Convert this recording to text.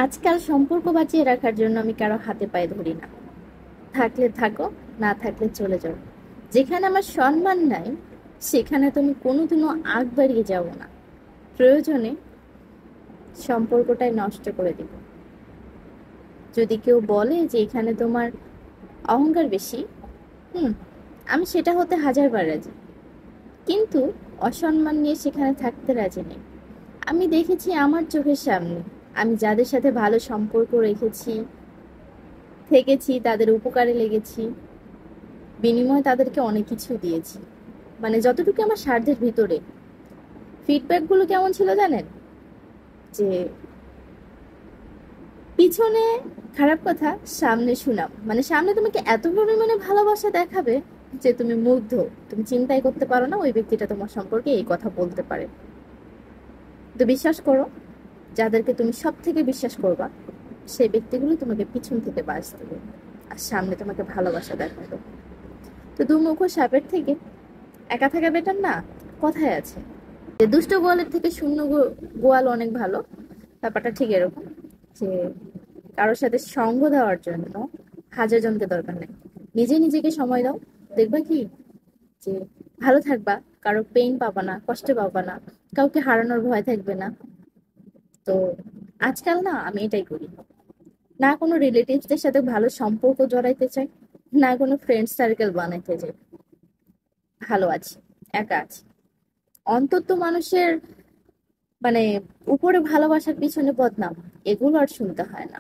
আজকাল সম্পর্ক বাঁচিয়ে রাখার জন্য আমি কারো হাতে পায়ে ধরি না। থাকলে থাকো, না থাকলে চলে যাও। যেখানে আমার সম্মান নাই সেখানে তুমি কোনোদিনও আগ বাড়িয়ে যাও না। প্রয়োজনে সম্পর্কটাই নষ্ট করে দিব। যদি কেউ বলে যে এখানে তোমার অহংকার বেশি, হুম, আমি সেটা হতে হাজারবার রাজি, কিন্তু অসম্মান নিয়ে সেখানে থাকতে রাজি নেই। আমি দেখেছি আমার চোখের সামনে, আমি যাদের সাথে ভালো সম্পর্ক রেখেছি, থেকেছি, তাদের উপকারে লেগেছি, বিনিময়ে তাদেরকে অনেক কিছু দিয়েছি, মানে যতটুকু আমার সাধ্যের ভিতরে। ফিডব্যাক গুলো কেমন ছিল জানেন? যে পিছনে খারাপ কথা, সামনে সুনাম, মানে সামনে তোমাকে এত পরিমাণে ভালোবাসা দেখাবে যে তুমি মুগ্ধ। তুমি চিন্তাই করতে পারো না ওই ব্যক্তিটা তোমার সম্পর্কে এই কথা বলতে পারে। তো বিশ্বাস করো, যাদেরকে তুমি সব থেকে বিশ্বাস করবা সেই ব্যক্তিগুলো তোমাকে পিছন থেকে বাস দেবে, আর সামনে তোমাকে ভালোবাসা দেখাবে। তো দুমুখো সাপের থেকে একা থাকা বেটার না? কথায় আছে যে দুষ্ট গোয়ালের থেকে শূন্য গোয়াল অনেক ভালো। ব্যাপারটা ঠিক এরকম, যে কারোর সাথে সঙ্গ দেওয়ার জন্য হাজার জনকে দরকার নেই। নিজে নিজেকে সময় দাও, দেখবা কি যে ভালো থাকবা, কারো পেইন পাবা না, কষ্ট পাবা না, কাউকে হারানোর ভয় থাকবে না। তো আজকাল না আমি এটাই করি। না কোনো রিলেটিভসদের সাথে ভালো সম্পর্ক জড়াইতে চাই, না কোনো ফ্রেন্ড সার্কেল বানাইতে চাই। ভালো আছি, একা আছি, অন্তত মানুষের মানে উপরে ভালোবাসার পিছনে বদনাম এগুলো আর শুনতে হয় না।